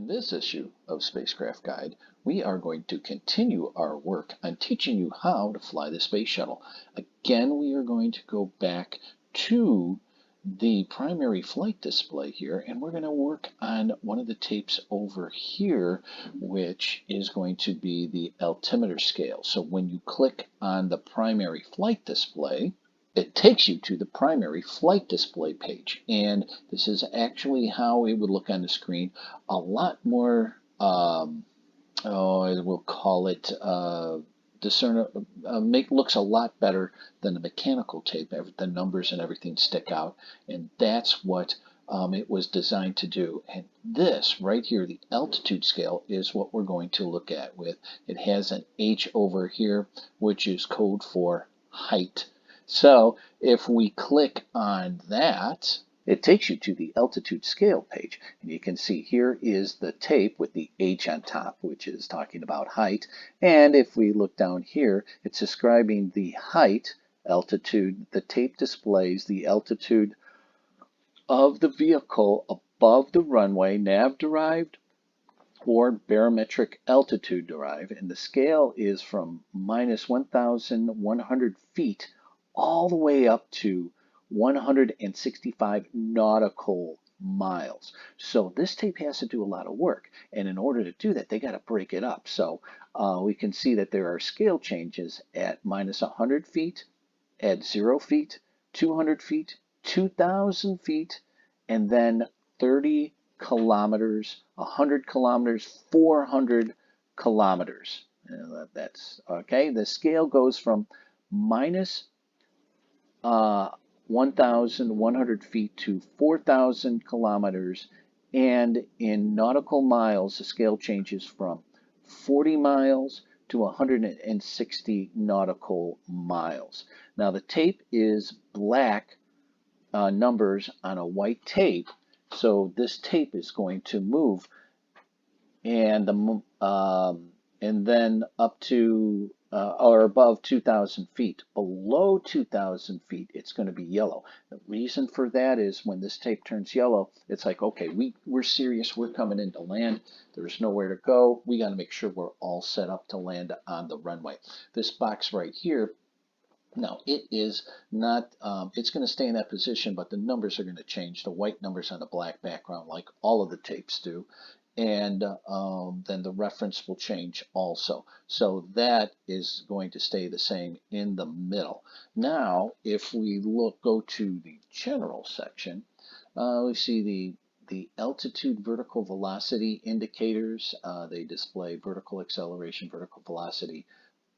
this issue of Spacecraft Guide, we are going to continue our work on teaching you how to fly the Space Shuttle. Again, we are going to go back to the primary flight display here, and we're going to work on one of the tapes over here, which is going to be the altimeter scale. So when you click on the primary flight display, it takes you to the primary flight display page, and this is actually how it would look on the screen. A lot more, we'll call it looks a lot better than the mechanical tape. The numbers and everything stick out, and that's what it was designed to do. And this right here, the altitude scale, is what we're going to look at with. It has an H over here, which is code for height. So if we click on that, it takes you to the altitude scale page. And you can see here is the tape with the H on top, which is talking about height. And if we look down here, it's describing the height, altitude. The tape displays the altitude of the vehicle above the runway, nav derived or barometric altitude derived. And the scale is from minus 1,100 feet all the way up to 165 nautical miles. So this tape has to do a lot of work, and in order to do that, they got to break it up. So we can see that there are scale changes at minus 100 feet, at 0 feet, 200 feet, 2,000 feet, and then 30 kilometers, 100 kilometers, 400 kilometers. That's okay. The scale goes from minus 1,100 feet to 4,000 kilometers, and in nautical miles, the scale changes from 40 miles to 160 nautical miles. Now the tape is black numbers on a white tape, so this tape is going to move, and then up to or above 2,000 feet. Below 2,000 feet, it's going to be yellow. The reason for that is when this tape turns yellow, it's like, okay, we're serious. We're coming into land. There's nowhere to go. We got to make sure we're all set up to land on the runway. This box right here, now it is not, it's going to stay in that position, but the numbers are going to change. The white numbers on the black background, like all of the tapes do. And then the reference will change also. So that is going to stay the same in the middle. Now, if we go to the general section, we see the altitude vertical velocity indicators. They display vertical acceleration, vertical velocity,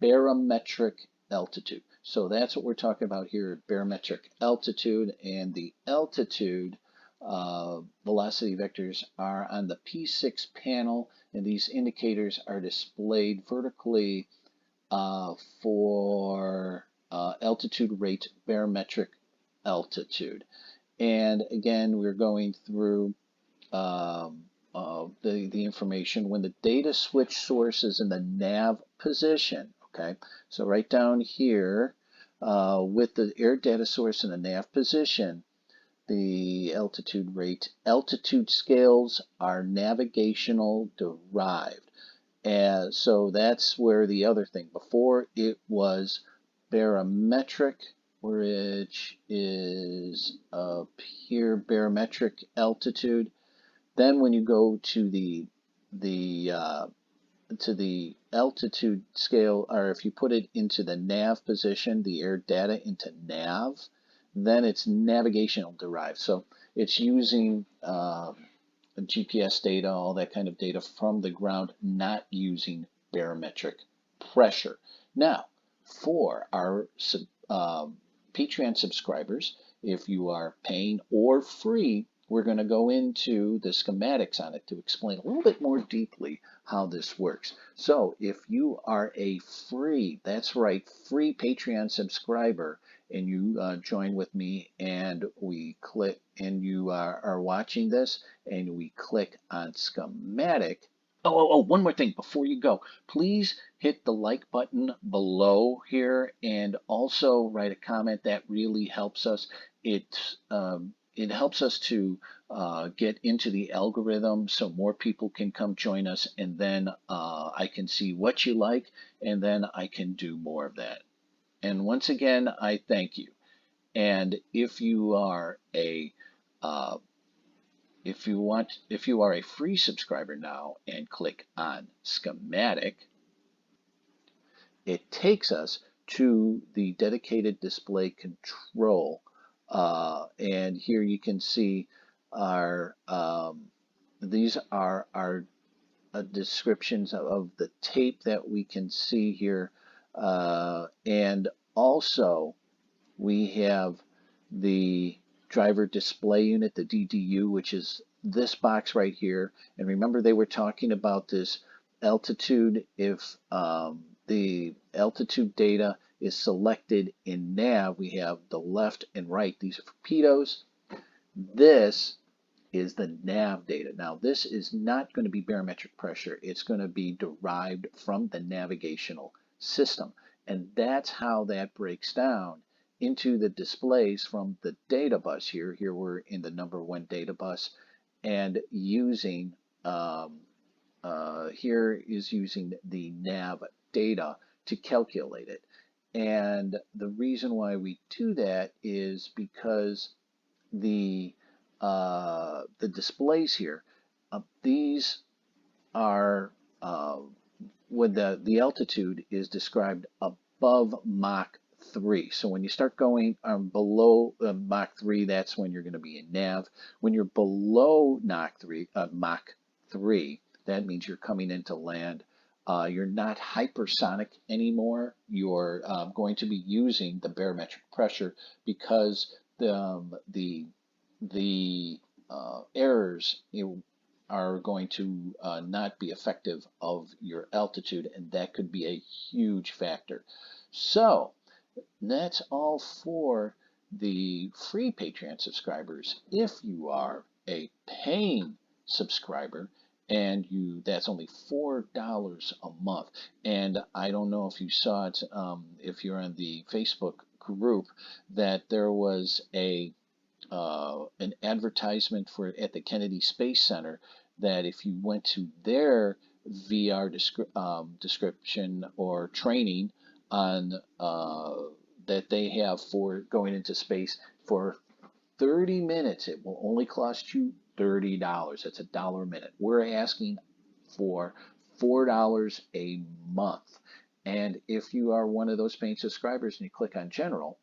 barometric altitude. So that's what we're talking about here, barometric altitude, and the altitude velocity vectors are on the P6 panel, and these indicators are displayed vertically for altitude rate, barometric altitude. And again, we're going through the information when the data switch source is in the nav position. Okay, so right down here with the air data source in the nav position, the altitude rate, altitude scales are navigational derived. And so that's where the other thing, before it was barometric, which is up here, barometric altitude. Then when you go to the altitude scale, or if you put it into the nav position, the air data into nav, then it's navigational derived. So it's using GPS data, all that kind of data from the ground, not using barometric pressure. Now, for our Patreon subscribers, if you are paying or free, we're going to go into the schematics on it to explain a little bit more deeply how this works. So if you are a free, that's right, free Patreon subscriber, and you join with me, and we click, and you are watching this, and we click on schematic. One more thing before you go. Please hit the like button below here, and also write a comment. That really helps us. It helps us to get into the algorithm so more people can come join us, and then I can see what you like, and then I can do more of that. And once again, I thank you. And if you are a uh, if you are a free subscriber now and click on schematic, it takes us to the dedicated display control. And here you can see our these are our descriptions of the tape that we can see here. And also we have the driver display unit, the DDU, which is this box right here. And remember, they were talking about this altitude. If the altitude data is selected in nav, we have the left and right. These are for pitos. This is the nav data. Now, this is not going to be barometric pressure. It's going to be derived from the navigational system. And that's how that breaks down into the displays from the data bus here. Here we're in the number 1 data bus, and using here is using the nav data to calculate it. And the reason why we do that is because the displays here, these are when the altitude is described above Mach 3. So when you start going below Mach 3, that's when you're going to be in nav. When you're below Mach 3, that means you're coming into land. You're not hypersonic anymore. You're going to be using the barometric pressure because the errors are going to not be effective of your altitude, and that could be a huge factor. So that's all for the free Patreon subscribers. If you are a paying subscriber, and that's only $4 a month. And I don't know if you saw it, if you're on the Facebook group, that there was an advertisement for at the Kennedy Space Center, that if you went to their VR description or training on that they have for going into space for 30 minutes, it will only cost you $30. That's $1 a minute. We're asking for $4 a month. And if you are one of those paying subscribers and you click on general,